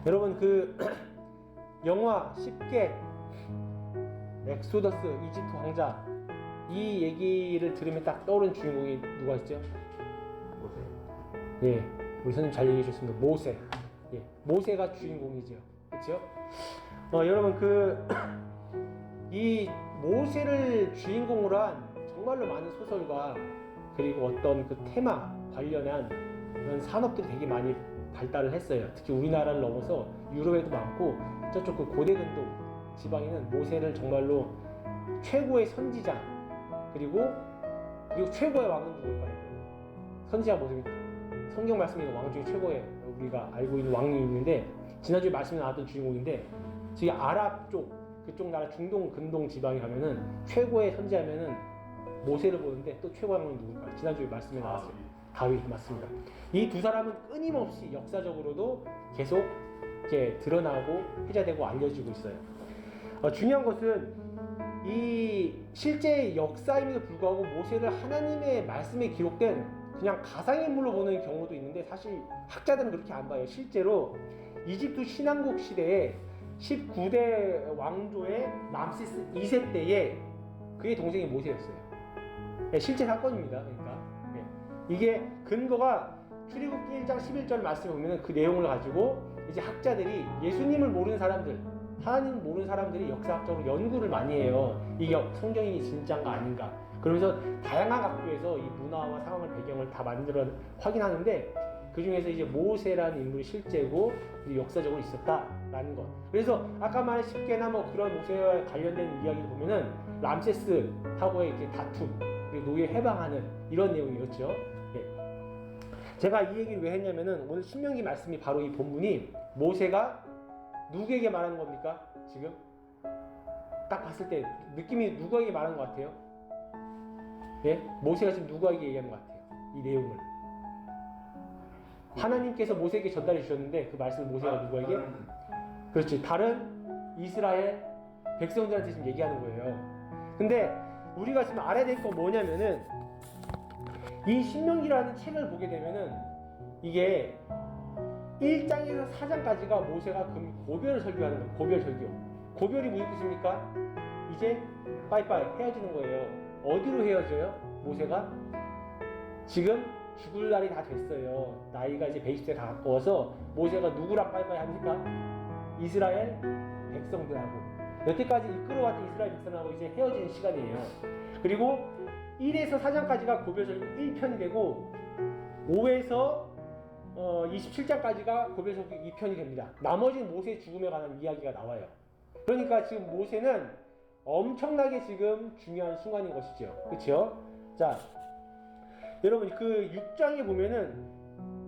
여러분 그 영화 10개 엑소더스 이집트 왕자 이 얘기를 들으면 딱 떠오르는 주인공이 누가 있죠? 모세. 예, 우리 선생님 잘 얘기해 주셨습니다. 모세. 예, 모세가 주인공이죠. 그렇죠? 여러분 이 모세를 주인공으로 한 정말로 많은 소설과 그리고 어떤 그 테마 관련한 이런 산업들이 되게 많이 발달을 했어요. 특히 우리나라를 넘어서 유럽에도 많고 저쪽 그 고대 근동 지방에는 모세를 정말로 최고의 선지자 그리고 최고의 왕은 누굴까요? 선지자 모세입니다. 성경 말씀에 있는 왕 중에 최고의 우리가 알고 있는 왕이 있는데 지난주에 말씀에 나왔던 주인공인데 저기 아랍 쪽 그쪽 나라 중동 근동 지방에 가면은 최고의 선지자면은 모세를 보는데 또 최고의 왕은 누굴까요? 지난주에 말씀에 나왔어요. 다윗 맞습니다. 이 두 사람은 끊임없이 역사적으로도 계속 이렇게 드러나고 회자되고 알려지고 있어요. 중요한 것은 이 실제 역사임에도 불구하고 모세를 하나님의 말씀에 기록된 그냥 가상인물로 보는 경우도 있는데 사실 학자들은 그렇게 안 봐요. 실제로 이집트 신왕국 시대에 19대 왕조의 람세스 2세 때에 그의 동생이 모세였어요. 네, 실제 사건입니다. 그러니까 이게 근거가 출애굽기 1장 11절 말씀을 보면 그 내용을 가지고 이제 학자들이 예수님을 모르는 사람들, 하나님을 모르는 사람들이 역사학적으로 연구를 많이 해요. 이게 성경이 진짜인가 아닌가. 그러면서 다양한 각도에서 이 문화와 상황을 배경을 다 만들어 확인하는데 그 중에서 이제 모세라는 인물이 실제고 역사적으로 있었다라는 것. 그래서 아까 말한 10개나 뭐 그런 모세와 관련된 이야기를 보면은 람세스하고의 이렇게 다툼, 그리고 노예 해방하는 이런 내용이었죠. 제가 이 얘기를 왜 했냐면은 오늘 신명기 말씀이 바로 이 본문이 모세가 누구에게 말하는 겁니까? 지금 딱 봤을 때 느낌이 누구에게 말하는 것 같아요? 예? 모세가 지금 누구에게 얘기하는 것 같아요? 이 내용을 하나님께서 모세에게 전달해 주셨는데 그 말씀을 모세가 누구에게? 그렇지, 다른 이스라엘 백성들한테 지금 얘기하는 거예요. 근데 우리가 지금 알아야 될 건 뭐냐면은 이 신명기라는 책을 보게 되면은 이게 1장에서 4장까지가 모세가 고별을 설교하는 거예요. 고별 설교. 고별이 무슨 뜻입니까? 이제 빠이빠이 헤어지는 거예요. 어디로 헤어져요? 모세가 지금 죽을 날이 다 됐어요. 나이가 이제 120세 다 가까워서 모세가 누구랑 빠이빠이 합니까? 이스라엘 백성들하고 여태까지 이끌어왔던 이스라엘 백성하고 이제 헤어지는 시간이에요. 그리고 1에서 4장까지가 고별설교 1편이 되고 5에서 27장까지가 고별설교 2편이 됩니다. 나머지는 모세의 죽음에 관한 이야기가 나와요. 그러니까 지금 모세는 엄청나게 지금 중요한 순간인 것이죠. 그렇죠? 자, 여러분 그 6장에 보면은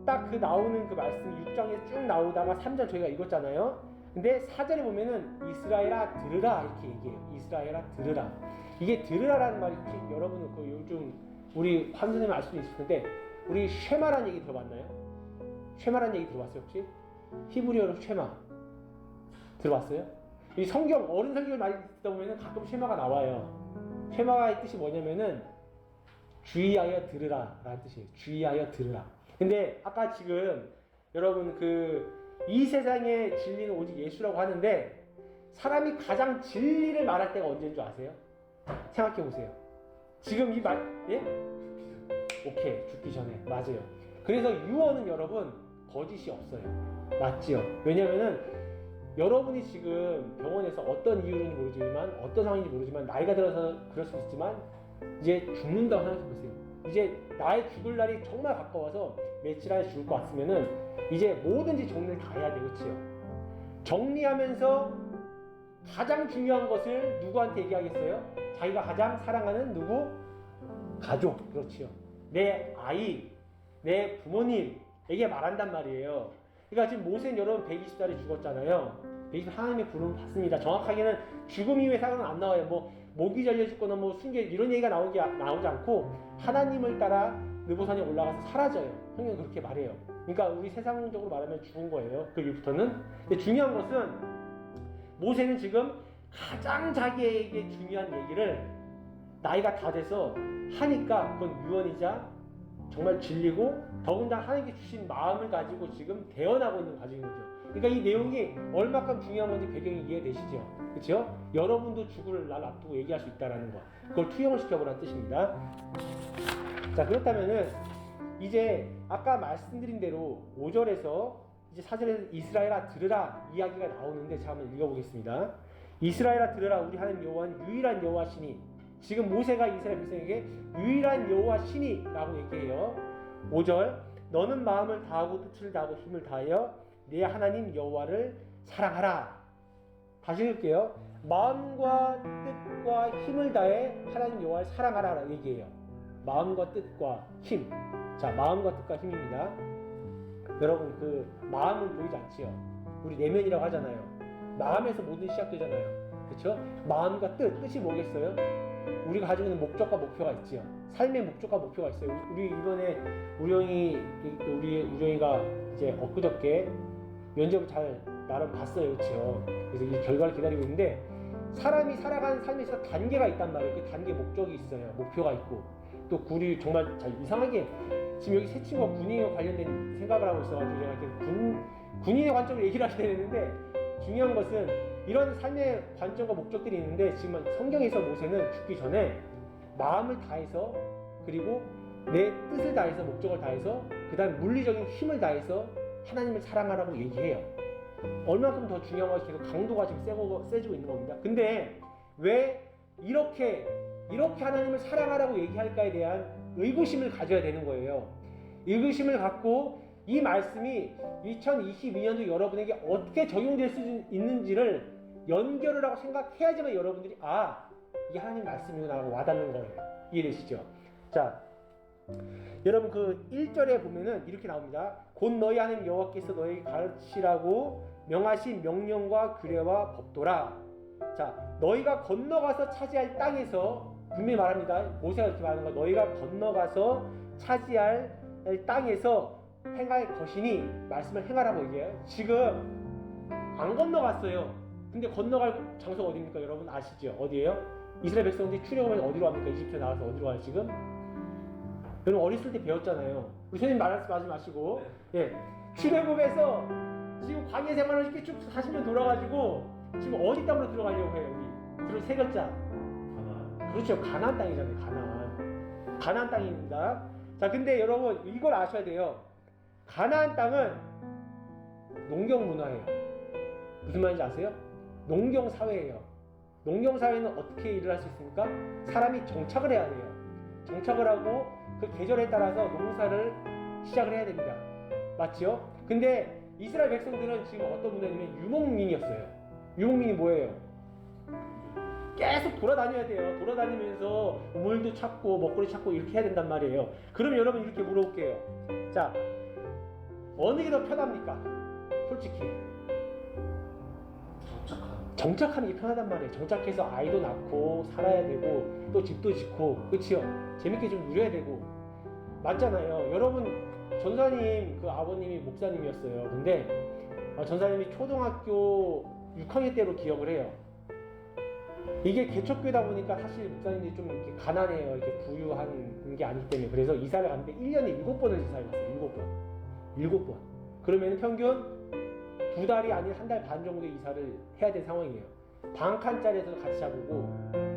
딱 그 나오는 그 말씀이 6장에 쭉 나오다가 3장 저희가 읽었잖아요. 근데 4절에 보면은 이스라엘아 들으라 이렇게 얘기해요. 이스라엘아 들으라. 이게 들으라라는 말이 혹시 여러분은 그 요즘 우리 환선생님 알 수도 있을 텐데 우리 쉐마라는 얘기 들어봤나요? 쉐마라는 얘기 들어봤어요 혹시? 히브리어로 쉐마 들어봤어요? 이 성경 어른 설교를 많이 듣다 보면은 가끔 쉐마가 나와요. 쉐마의 뜻이 뭐냐면은 주의하여 들으라 라는 뜻이에요. 주의하여 들으라. 근데 아까 지금 여러분 이 세상의 진리는 오직 예수라고 하는데 사람이 가장 진리를 말할 때가 언제인 줄 아세요? 생각해 보세요. 지금 이 말, 예? 오케이, 죽기 전에. 맞아요. 그래서 유언은 여러분 거짓이 없어요. 맞지요? 왜냐면은 여러분이 지금 병원에서 어떤 이유인지 모르지만 어떤 상황인지 모르지만 나이가 들어서 그럴 수 있지만 이제 죽는다고 생각해 보세요. 이제 나의 죽을 날이 정말 가까워서 며칠 안에 죽을 것 같으면은 이제 뭐든지 정리를 다 해야 돼요. 그치요? 정리하면서 가장 중요한 것을 누구한테 얘기하겠어요? 자기가 가장 사랑하는 누구? 가족. 그렇지요. 내 아이, 내 부모님에게 말한단 말이에요. 그러니까 지금 모세는 여러분 120살에 죽었잖아요. 120 하나님의 부름을 받습니다. 정확하게는 죽음 이후의 사건은 안 나와요. 뭐 목이 잘려 죽거나 뭐 순교 이런 얘기가 나오지 않고 하나님을 따라 느보산에 올라가서 사라져요. 성경은 그렇게 말해요. 그러니까 우리 세상적으로 말하면 죽은 거예요. 그 이후부터는. 근데 중요한 것은 모세는 지금 가장 자기에게 중요한 얘기를 나이가 다 돼서 하니까 그건 유언이자 정말 질리고 더군다나 하나님께 주신 마음을 가지고 지금 대언하고 있는 과정인 거죠. 그러니까 이 내용이 얼마큼 중요한 건지 배경이 이해되시죠? 그렇죠? 여러분도 죽을 날 앞두고 얘기할 수 있다는 거, 그걸 투영을 시켜보라는 뜻입니다. 자, 그렇다면은 이제 아까 말씀드린 대로 5절에서 이제 4절에서 이스라엘아 들으라 이야기가 나오는데 제가 한번 읽어보겠습니다. 이스라엘아 들으라 우리 하나님 여호와는 유일한 여호와시니. 지금 모세가 이스라엘 백성에게 유일한 여호와시니 라고 얘기해요. 5절 너는 마음을 다하고 뜻을 다하고 힘을 다하여 내 하나님 여호와를 사랑하라. 다시 읽을게요. 마음과 뜻과 힘을 다해 하나님 여호와를 사랑하라 얘기해요. 마음과 뜻과 힘. 자, 마음과 뜻과 힘입니다. 여러분, 그 마음은 보이지 않지요. 우리 내면이라고 하잖아요. 마음에서 모든 시작되잖아요. 그렇죠? 마음과 뜻이 뭐겠어요? 우리가 가지고 있는 목적과 목표가 있지요. 삶의 목적과 목표가 있어요. 우리 이번에 우영이가 이제 엊그저께 면접을 잘 나름 봤어요. 그렇죠? 그래서 이 결과를 기다리고 있는데 사람이 살아가는 삶에 있어서 단계가 있단 말이에요. 그 단계 목적이 있어요. 목표가 있고 또 우리 정말 잘 이상하게 지금 여기 세 친구가 군인에 관련된 생각을 하고 있어가지고 제가 이렇게 군인의 관점으로 얘기를 하게 되는데 중요한 것은 이런 삶의 관점과 목적들이 있는데 지금 성경에서 모세는 죽기 전에 마음을 다해서 그리고 내 뜻을 다해서 목적을 다해서 그 다음 물리적인 힘을 다해서 하나님을 사랑하라고 얘기해요. 얼마큼 더 중요한 것이 계속 강도가 지금 세지고 있는 겁니다. 근데 왜 이렇게 하나님을 사랑하라고 얘기할까에 대한 의구심을 가져야 되는 거예요. 의구심을 갖고 이 말씀이 2022년도 여러분에게 어떻게 적용될 수 있는지를 연결을 하고 생각해야지만 여러분들이 이게 하나님 말씀이구나 하고 와닿는 거예요. 이해되시죠? 자, 여러분 그 1절에 보면은 이렇게 나옵니다. 곧 너희 하나님 여호와께서 너희에게 가르치라고 명하신 명령과 규례와 법도라. 자, 너희가 건너가서 차지할 땅에서 분명히 말합니다. 모세가 이렇게 말하는 거, 너희가 건너가서 차지할 땅에서 행할 것이니 말씀을 행하라고 얘기해요. 지금 안 건너갔어요. 근데 건너갈 장소가 어디입니까? 여러분 아시죠? 어디예요? 이스라엘 백성들이 출애굽하면 어디로 갑니까? 이집트 나와서 어디로 가요 지금? 여러분 어렸을 때 배웠잖아요. 우리 선생님 말하지 마시고 예, 출애굽에서 지금 광야 생활을 이렇게 쭉 40년 돌아가지고 지금 어디 땅으로 들어가려고 해요? 우리 들어 세 글자. 그렇죠. 가나안 땅이잖아요. 가나안 땅입니다. 자, 근데 여러분 이걸 아셔야 돼요. 가나안 땅은 농경 문화예요. 무슨 말인지 아세요? 농경 사회예요. 농경 사회는 어떻게 일을 할 수 있습니까? 사람이 정착을 해야 돼요. 정착을 하고 그 계절에 따라서 농사를 시작을 해야 됩니다. 맞죠? 근데 이스라엘 백성들은 지금 어떤 문화냐면 유목민이었어요. 유목민이 뭐예요? 계속 돌아다녀야 돼요. 돌아다니면서 물도 찾고 먹거리 찾고 이렇게 해야 된단 말이에요. 그럼 여러분 이렇게 물어볼게요. 자, 어느 게 더 편합니까? 솔직히 정착하는 게 편하단 말이에요. 정착해서 아이도 낳고 살아야 되고 또 집도 짓고 그치요? 재밌게 좀 누려야 되고 맞잖아요. 여러분 전사님 그 아버님이 목사님이었어요. 근데 전사님이 초등학교 6학년 때로 기억을 해요. 이게 개척교회다 보니까 사실 목사님들이 좀 이렇게 가난해요. 이렇게 부유한 게 아니기 때문에. 그래서 이사를 갔는데 1년에 7번을 이사를 갔어요. 7번. 그러면 평균 2달이 아닌 1달 반 정도 이사를 해야 되는 상황이에요. 방 한 칸짜리에서 같이 자보고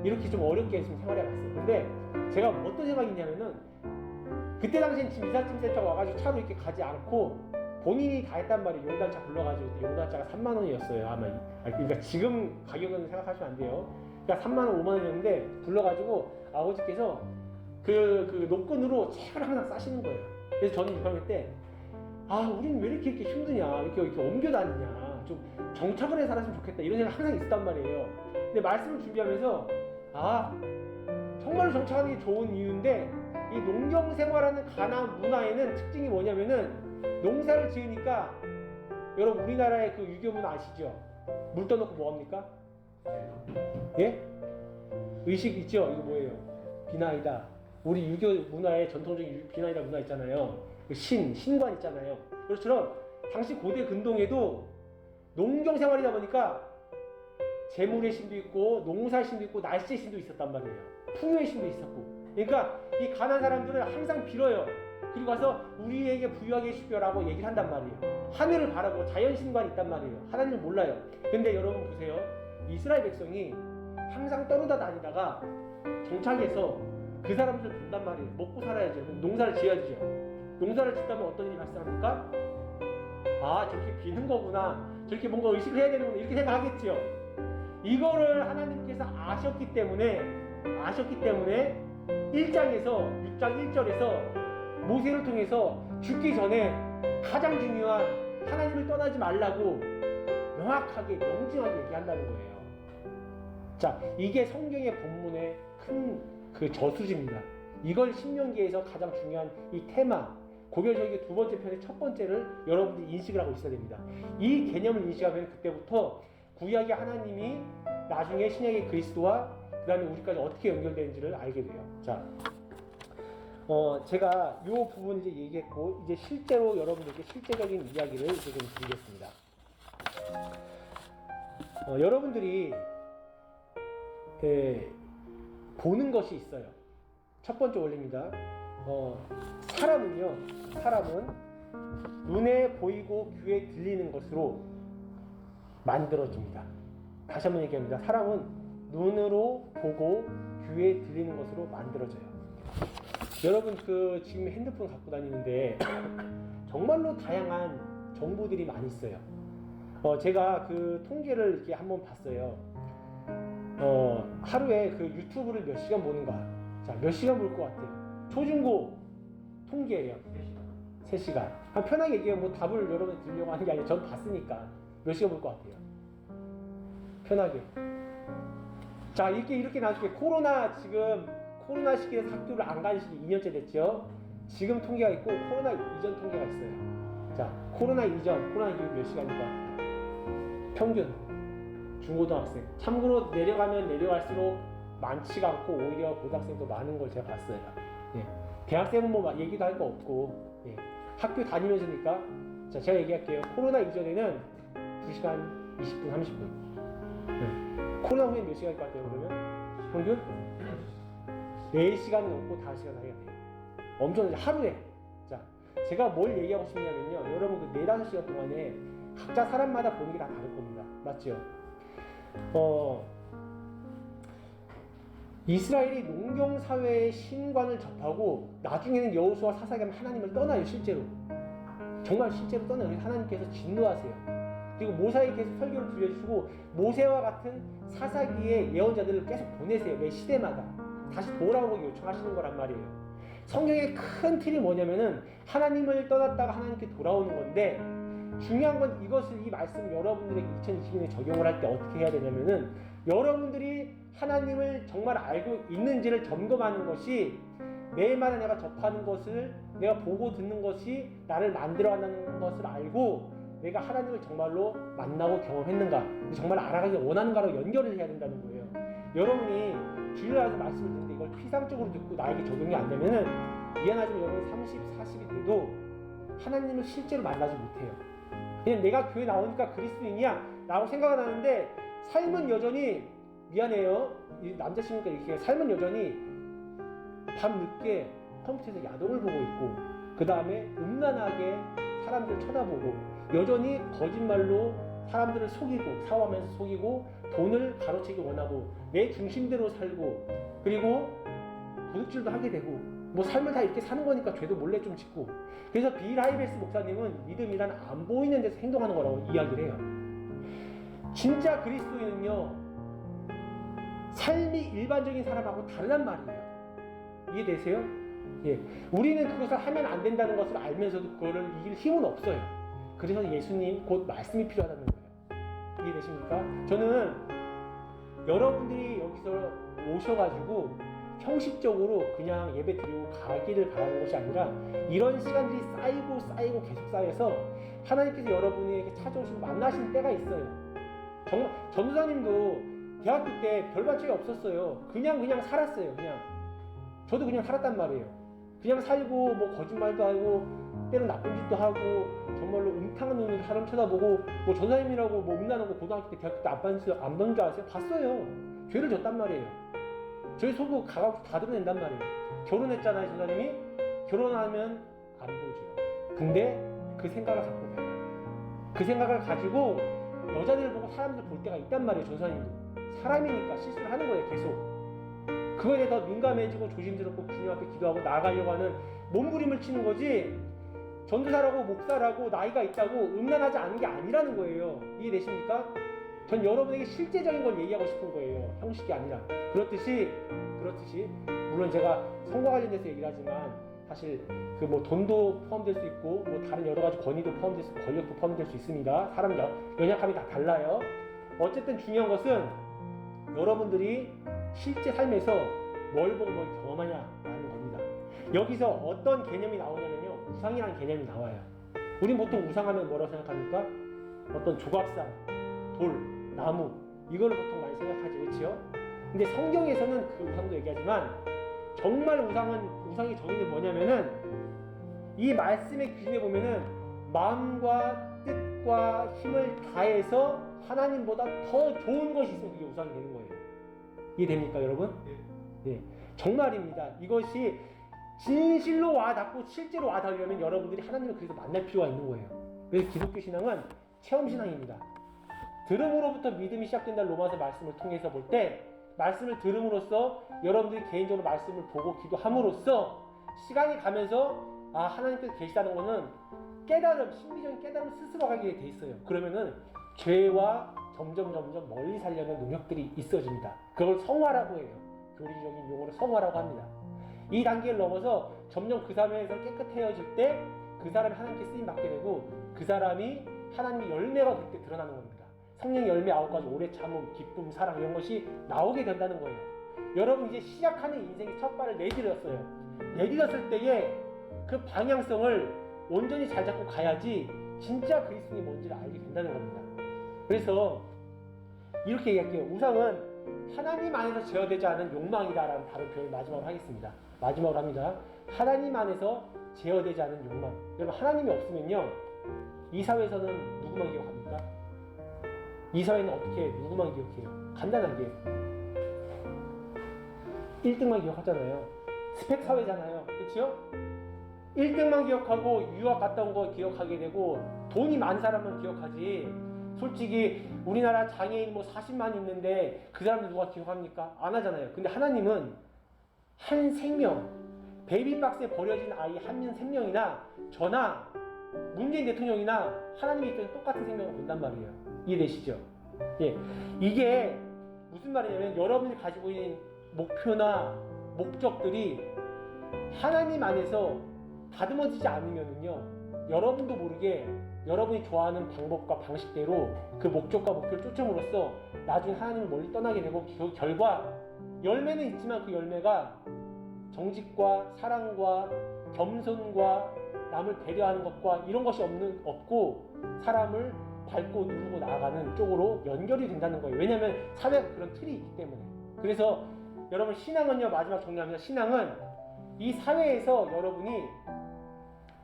이렇게 좀 어렵게 지금 생활해 왔어요. 근데 제가 어떤 생각이 있냐면은 그때 당시엔 지금 이삿짐 센터 와가지고 차로 이렇게 가지 않고 본인이 다 했단 말이에요. 용단차 불러가지고 용단차가 3만 원이었어요. 아마 그러니까 지금 가격은 생각하시면 안 돼요. 그러니까 3만 원, 5만 원이었는데 불러가지고 아버지께서 그 노끈으로 책을 항상 싸시는 거예요. 그래서 저는 6학년 때 우리는 왜 이렇게 힘드냐, 이렇게 옮겨 다니냐, 좀 정착을 해 살았으면 좋겠다 이런 생각 항상 있었단 말이에요. 근데 말씀을 준비하면서 정말로 정착하는 게 좋은 이유인데 이 농경 생활하는 가나안 문화에는 특징이 뭐냐면은 농사를 지으니까 여러분 우리나라의 그 유교 문화 아시죠? 물 떠놓고 뭐 합니까? 예? 의식 있죠? 이거 뭐예요? 비나이다. 우리 유교 문화의 전통적인 비나이다 문화 있잖아요. 신관 있잖아요. 그것처럼 당시 고대 근동에도 농경 생활이다 보니까 재물의 신도 있고 농사의 신도 있고 날씨의 신도 있었단 말이에요. 풍요의 신도 있었고. 그러니까 이 가난한 사람들은 항상 빌어요. 그리고 와서 우리에게 부유하게 해주십시오라고 얘기를 한단 말이에요. 하늘을 바라고 자연신관이 있단 말이에요. 하나님을 몰라요. 근데 여러분 보세요. 이스라엘 백성이 항상 떠르다 다니다가 정착해서 그 사람들 본단 말이에요. 먹고 살아야죠. 농사를 지어야죠. 농사를 짓다면 어떤 일이 발생합니까? 아, 저렇게 비는 거구나. 저렇게 뭔가 의식을 해야 되는구나. 이렇게 생각하겠죠. 이거를 하나님께서 아셨기 때문에 1장에서 6장 1절에서 모세를 통해서 죽기 전에 가장 중요한 하나님을 떠나지 말라고 명확하게 명징하게 얘기한다는 거예요. 자, 이게 성경의 본문의 큰 그 저수지입니다. 이걸 신명기에서 가장 중요한 이 테마, 고별절기 두 번째 편의 첫 번째를 여러분들이 인식을 하고 있어야 됩니다. 이 개념을 인식하면 그때부터 구약의 하나님이 나중에 신약의 그리스도와 그 다음에 우리까지 어떻게 연결되는지를 알게 돼요. 자, 제가 이 부분 이제 얘기했고, 이제 실제로 여러분들께 실제적인 이야기를 이제 좀 드리겠습니다. 여러분들이 보는 것이 있어요. 첫 번째 원리입니다. 사람은 눈에 보이고 귀에 들리는 것으로 만들어집니다. 다시 한번 얘기합니다. 사람은 눈으로 보고 귀에 들리는 것으로 만들어져요. 여러분 지금 핸드폰 갖고 다니는데 정말로 다양한 정보들이 많이 있어요. 제가 그 통계를 이렇게 한번 봤어요. 하루에 그 유튜브를 몇 시간 보는가? 자, 몇 시간 볼 것 같아요? 초중고 통계예요. 3시간. 편하게 얘기하면 뭐 답을 여러분 들으려고 하는 게 아니라 전 봤으니까 몇 시간 볼 것 같아요? 편하게. 자, 이렇게 나중에 코로나 시기에서 학교를 안 가는 시기 2년째 됐죠? 지금 통계가 있고 코로나 이전 통계가 있어요. 자, 코로나 이전, 코로나 이후 몇 시간일 것 같아요? 평균. 중고등학생. 참고로 내려가면 내려갈수록 많지가 않고 오히려 고등학생도 많은 걸 제가 봤어요. 예. 대학생은 뭐 얘기도 할 거 없고, 예. 학교 다니면서니까. 자, 제가 얘기할게요. 코로나 이전에는 2시간 20분, 30분. 예. 코로나 후에 몇 시간일 것 같아요, 그러면? 평균? 4시간 넘고 5시간 사이가 돼요. 엄청 하루에. 자, 제가 뭘 얘기하고 싶냐면요. 여러분 그 4, 5시간 동안에 각자 사람마다 보는 게 다 다를 겁니다. 맞죠? 이스라엘이 농경사회의 신관을 접하고 나중에는 여호수아 사사기하면 하나님을 떠나요. 실제로 정말 실제로 떠나요. 그래서 하나님께서 진노하세요. 그리고 모세에게 계속 설교를 들려주시고 모세와 같은 사사기의 예언자들을 계속 보내세요. 매 시대마다 다시 돌아오고 요청하시는 거란 말이에요. 성경의 큰 틀이 뭐냐면은 하나님을 떠났다가 하나님께 돌아오는 건데, 중요한 건 이 말씀 여러분들에게 2020년에 적용을 할 때 어떻게 해야 되냐면은 여러분들이 하나님을 정말 알고 있는지를 점검하는 것이 매일마다 내가 접하는 것을, 내가 보고 듣는 것이 나를 만들어가는 것을 알고 내가 하나님을 정말로 만나고 경험했는가, 정말 알아가기 원하는가로 연결을 해야 된다는 거예요. 여러분이 주일날에서 말씀을 듣는데 이걸 피상적으로 듣고 나에게 적용이 안 되면은 미안하지만 여러분 30, 40이 돼도 하나님을 실제로 만나지 못해요. 그냥 내가 교회 나오니까 그리스도인이야 라고 생각은 하는데 삶은 여전히, 미안해요, 이 남자친구가 이렇게 삶은 여전히 밤늦게 컴퓨터에서 야동을 보고 있고, 그 다음에 음란하게 사람들을 쳐다보고, 여전히 거짓말로 사람들을 속이고, 사업하면서 속이고, 돈을 가로채기 원하고, 내 중심대로 살고, 그리고 도둑질도 하게 되고, 뭐 삶을 다 이렇게 사는 거니까 죄도 몰래 좀 짓고. 그래서 빌 하이베스 목사님은 믿음이란 안 보이는 데서 행동하는 거라고 이야기를 해요. 진짜 그리스도인은요, 삶이 일반적인 사람하고 다르단 말이에요. 이해되세요? 예. 우리는 그것을 하면 안 된다는 것을 알면서도 그거를 이길 힘은 없어요. 그래서 예수님 곧 말씀이 필요하다는 거예요. 이해되십니까? 저는 여러분들이 여기서 오셔가지고 형식적으로 그냥 예배 드리고 가기를 바라는 것이 아니라 이런 시간들이 쌓이고 계속 쌓여서 하나님께서 여러분에게 찾아오시고 만나신 때가 있어요. 정말 전도사님도 대학교 때 별반짝이 없었어요. 그냥 살았어요. 저도 그냥 살았단 말이에요. 그냥 살고 뭐 거짓말도 하고 때로 나쁜 짓도 하고 정말로 음탕한 눈으로 사람 쳐다보고, 뭐 전도사님이라고 뭐 음란하고 고등학교 때 대학교 때 안 본 줄 아세요? 봤어요. 죄를 졌단 말이에요. 저희 속으로 가가지고 다 드러낸단 말이에요. 결혼했잖아요, 전사님이. 결혼하면 안 보죠. 근데 그 생각을 갖고 가요. 그 생각을 가지고 여자들을 보고 사람들 볼 때가 있단 말이에요. 전사님도 사람이니까 실수를 하는 거예요. 계속 그거에 대해 더 민감해지고 조심스럽고 주님 앞에 기도하고 나아가려고 하는 몸부림을 치는 거지, 전도사라고 목사라고 나이가 있다고 음란하지 않은 게 아니라는 거예요. 이해되십니까? 전 여러분에게 실제적인 걸 얘기하고 싶은 거예요. 형식이 아니라. 그렇듯이 물론 제가 성과 관련돼서 얘기를 하지만 사실 그 뭐 돈도 포함될 수 있고 뭐 다른 여러 가지 권위도 포함될 수 있고 권력도 포함될 수 있습니다. 사람 연약함이 다 달라요. 어쨌든 중요한 것은 여러분들이 실제 삶에서 뭘 보고 뭘 경험하냐라는 겁니다. 여기서 어떤 개념이 나오냐면요, 우상이라는 개념이 나와요. 우린 보통 우상하면 뭐라고 생각합니까? 어떤 조각상, 돌, 나무 이걸 보통 많이 생각하지, 그렇지요? 근데 성경에서는 그 우상도 얘기하지만 정말 우상의 정의는 뭐냐면은 이 말씀의 기준에 보면은 마음과 뜻과 힘을 다해서 하나님보다 더 좋은 것이 있으면 그게 우상이 되는 거예요. 이해됩니까, 여러분? 네, 정말입니다. 이것이 진실로 와닿고 실제로 와닿으려면 여러분들이 하나님을 그래서 만날 필요가 있는 거예요. 그래서 기독교 신앙은 체험신앙입니다. 들음으로부터 믿음이 시작된다는 로마서 말씀을 통해서 볼 때, 말씀을 들음으로써 여러분들이 개인적으로 말씀을 보고 기도함으로써 시간이 가면서 아, 하나님께서 계시다는 거는 깨달음, 심리적인 깨달음 스스로 가게 돼 있어요. 그러면은 죄와 점점 멀리 살려는 능력들이 있어집니다. 그걸 성화라고 해요. 교리적인 용어로 성화라고 합니다. 이 단계를 넘어서 점점 그 삶에서 깨끗해질 때 그 사람이 하나님께 쓰임 받게 되고 그 사람이 하나님의 열매가 그때 드러나는 겁니다. 성령 열매 9가지, 오래 참음, 기쁨, 사랑 이런 것이 나오게 된다는 거예요. 여러분 이제 시작하는 인생의 첫 발을 내디뎠어요. 내디뎠을 때에 그 방향성을 온전히 잘 잡고 가야지 진짜 그리스도인이 뭔지를 알게 된다는 겁니다. 그래서 이렇게 얘기할게요. 우상은 하나님 안에서 제어되지 않은 욕망이다라는 다른 표현을 마지막으로 하겠습니다. 마지막으로 합니다. 하나님 안에서 제어되지 않은 욕망. 여러분 하나님이 없으면요, 이 사회에서는 누구만 기억합니까? 이 사회는 어떻게 누구만 기억해요? 간단하게 1등만 기억하잖아요. 스펙 사회잖아요. 그렇죠? 1등만 기억하고 유학 갔다 온 거 기억하게 되고 돈이 많은 사람만 기억하지, 솔직히 우리나라 장애인 뭐 40만 있는데 그 사람들 누가 기억합니까? 안 하잖아요. 근데 하나님은 한 생명, 베이비박스에 버려진 아이 한 명 생명이나 저나 문재인 대통령이나 하나님의 입장에서 똑같은 생명을 본단 말이에요. 이해되시죠? 예, 이게 무슨 말이냐면 여러분이 가지고 있는 목표나 목적들이 하나님 안에서 다듬어지지 않으면은요, 여러분도 모르게 여러분이 좋아하는 방법과 방식대로 그 목적과 목표를 쫓음으로써 나중에 하나님을 멀리 떠나게 되고 그 결과 열매는 있지만 그 열매가 정직과 사랑과 겸손과 남을 배려하는 것과 이런 것이 없고 사람을 밟고 누르고 나아가는 쪽으로 연결이 된다는 거예요. 왜냐하면 사회가 그런 틀이 있기 때문에. 그래서 여러분 신앙은요, 마지막 정리합니다. 신앙은 이 사회에서 여러분이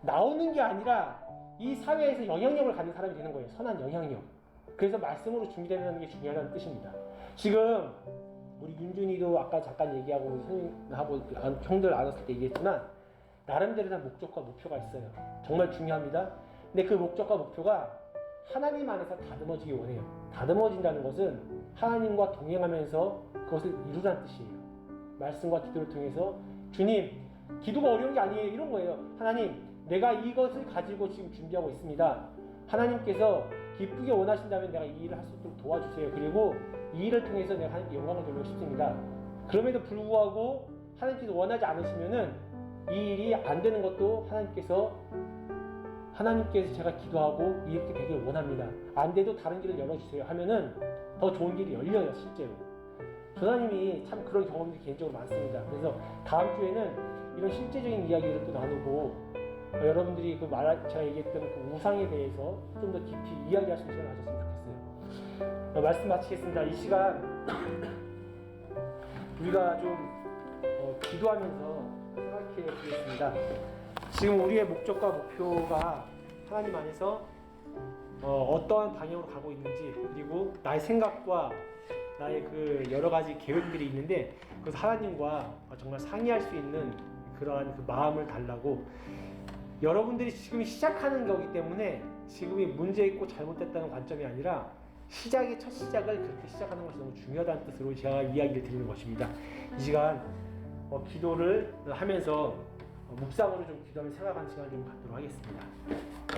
나오는 게 아니라 이 사회에서 영향력을 갖는 사람이 되는 거예요. 선한 영향력. 그래서 말씀으로 준비되는 게 중요하다는 뜻입니다. 지금 우리 윤준이도 아까 잠깐 얘기하고 우리 선생님하고 형들 나눴을 때 얘기했지만 나름대로 다 목적과 목표가 있어요. 정말 중요합니다. 근데 그 목적과 목표가 하나님 안에서 다듬어지기 원해요. 다듬어진다는 것은 하나님과 동행하면서 그것을 이루라는 뜻이에요. 말씀과 기도를 통해서 주님, 기도가 어려운 게 아니에요. 이런 거예요. 하나님, 내가 이것을 가지고 지금 준비하고 있습니다. 하나님께서 기쁘게 원하신다면 내가 이 일을 할 수 있도록 도와주세요. 그리고 이 일을 통해서 내가 하나님께 영광을 돌리고 싶습니다. 그럼에도 불구하고 하나님께서 원하지 않으시면은 이 일이 안 되는 것도 하나님께서 제가 기도하고 이렇게 되길 원합니다. 안 돼도 다른 길을 열어주세요 하면은 더 좋은 길이 열려요. 실제로 조사님이 참 그런 경험들이 개인적으로 많습니다. 그래서 다음 주에는 이런 실제적인 이야기를 또 나누고 여러분들이 제가 얘기했던 그 우상에 대해서 좀 더 깊이 이야기할 수 있는 시간을 가졌으면 좋겠어요. 말씀 마치겠습니다. 이 시간 우리가 좀 기도하면서 생각해 보겠습니다. 지금 우리의 목적과 목표가 하나님 안에서 어떠한 방향으로 가고 있는지, 그리고 나의 생각과 나의 그 여러 가지 계획들이 있는데 그래서 하나님과 정말 상의할 수 있는 그러한 그 마음을 달라고 여러분들이 지금 시작하는 거기 때문에 지금이 문제 있고 잘못됐다는 관점이 아니라 시작의 첫 시작을 그렇게 시작하는 것이 너무 중요하다는 뜻으로 제가 이야기를 드리는 것입니다. 이 시간 기도를 하면서 묵상으로 좀 기도하며 생각하는 시간을 좀 갖도록 하겠습니다.